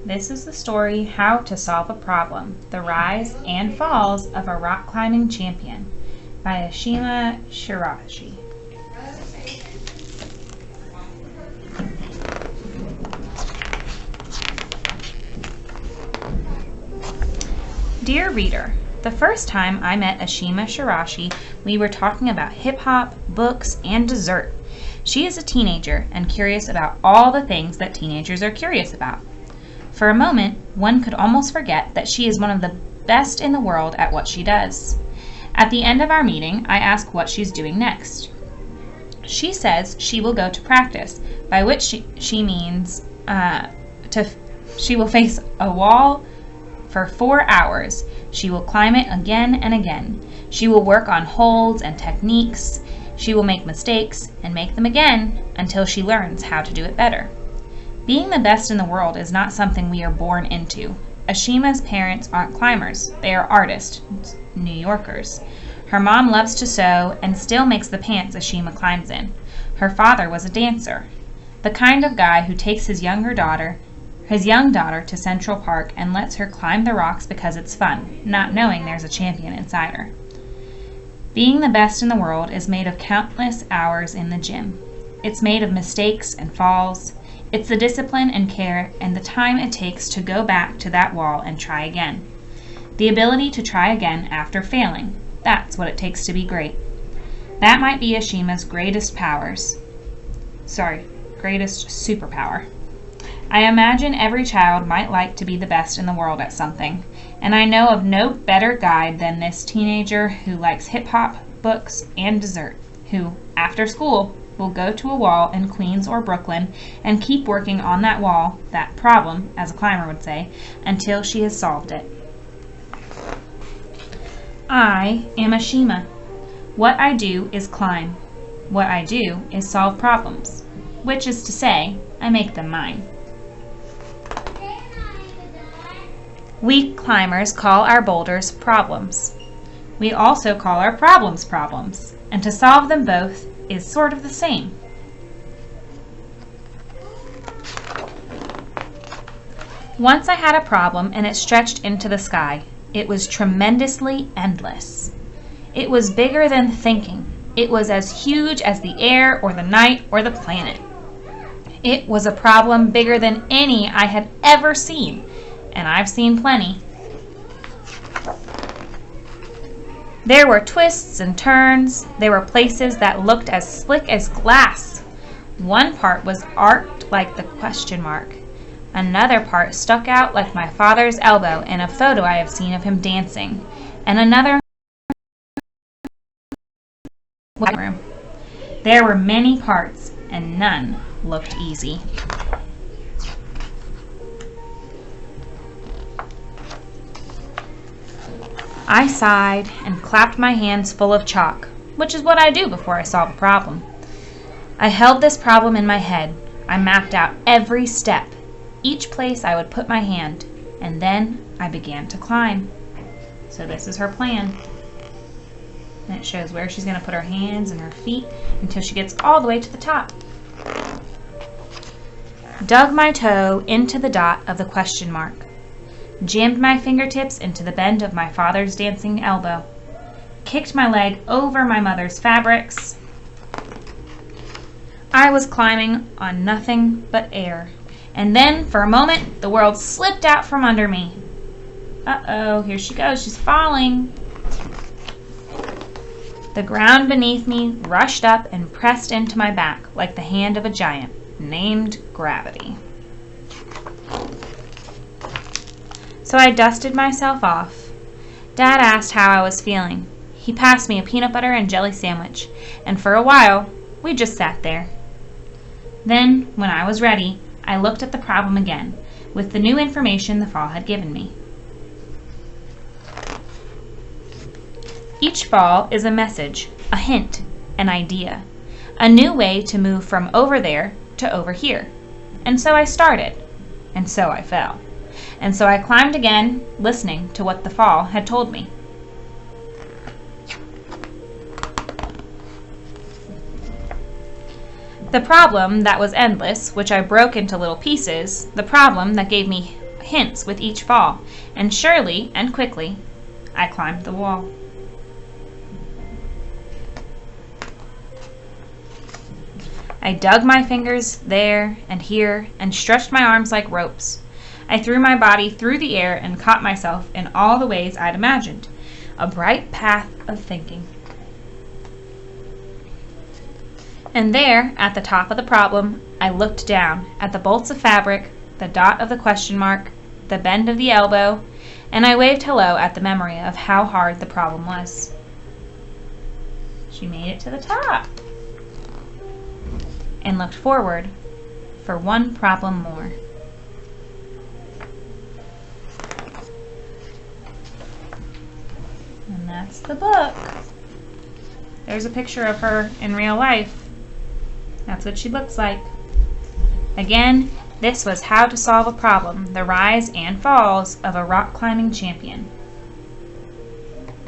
This is the story How to Solve a Problem, The Rise and Falls of a Rock Climbing Champion by Ashima Shirashi. Dear reader, the first time I met Ashima Shirashi, we were talking about hip-hop, books, and dessert. She is a teenager and curious about all the things that teenagers are curious about. For a moment, one could almost forget that she is one of the best in the world at what she does. At the end of our meeting, I ask what she's doing next. She says she will go to practice, by which she means she will face a wall for 4 hours. She will climb it again and again. She will work on holds and techniques. She will make mistakes and make them again until she learns how to do it better. Being the best in the world is not something we are born into. Ashima's parents aren't climbers. They are artists, New Yorkers. Her mom loves to sew and still makes the pants Ashima climbs in. Her father was a dancer, the kind of guy who takes his young daughter to Central Park and lets her climb the rocks because it's fun, not knowing there's a champion inside her. Being the best in the world is made of countless hours in the gym. It's made of mistakes and falls. It's the discipline and care and the time it takes to go back to that wall and try again. The ability to try again after failing. That's what it takes to be great. That might be Ashima's greatest superpower. I imagine every child might like to be the best in the world at something, and I know of no better guide than this teenager who likes hip-hop, books, and dessert, who, after school, will go to a wall in Queens or Brooklyn and keep working on that wall, that problem, as a climber would say, until she has solved it. I am Ashima. What I do is climb. What I do is solve problems, which is to say, I make them mine. We climbers call our boulders problems. We also call our problems problems, and to solve them both is sort of the same. Once I had a problem and it stretched into the sky. It was tremendously endless. It was bigger than thinking. It was as huge as the air or the night or the planet. It was a problem bigger than any I had ever seen, and I've seen plenty. There were twists and turns. There were places that looked as slick as glass. One part was arced like the question mark. Another part stuck out like my father's elbow in a photo I have seen of him dancing. And another room. There were many parts, and none looked easy. I sighed and clapped my hands full of chalk, which is what I do before I solve a problem. I held this problem in my head. I mapped out every step, each place I would put my hand, and then I began to climb. So this is her plan. And it shows where she's going to put her hands and her feet until she gets all the way to the top. Dug my toe into the dot of the question mark. Jammed my fingertips into the bend of my father's dancing elbow. Kicked my leg over my mother's fabrics. I was climbing on nothing but air. And then, for a moment, the world slipped out from under me. Uh-oh, here she goes. She's falling. The ground beneath me rushed up and pressed into my back like the hand of a giant, named gravity. So I dusted myself off. Dad asked how I was feeling. He passed me a peanut butter and jelly sandwich, and for a while, we just sat there. Then, when I was ready, I looked at the problem again, with the new information the fall had given me. Each fall is a message, a hint, an idea, a new way to move from over there to over here. And so I started, and so I fell. And so I climbed again, listening to what the fall had told me. The problem that was endless, which I broke into little pieces, the problem that gave me hints with each fall, and surely and quickly I climbed the wall. I dug my fingers there and here and stretched my arms like ropes. I threw my body through the air and caught myself in all the ways I'd imagined. A bright path of thinking. And there, at the top of the problem, I looked down at the bolts of fabric, the dot of the question mark, the bend of the elbow, and I waved hello at the memory of how hard the problem was. She made it to the top and looked forward for one problem more. And that's the book. There's a picture of her in real life. That's what she looks like. Again, this was How to Solve a Problem, the Rise and Falls of a Rock Climbing Champion.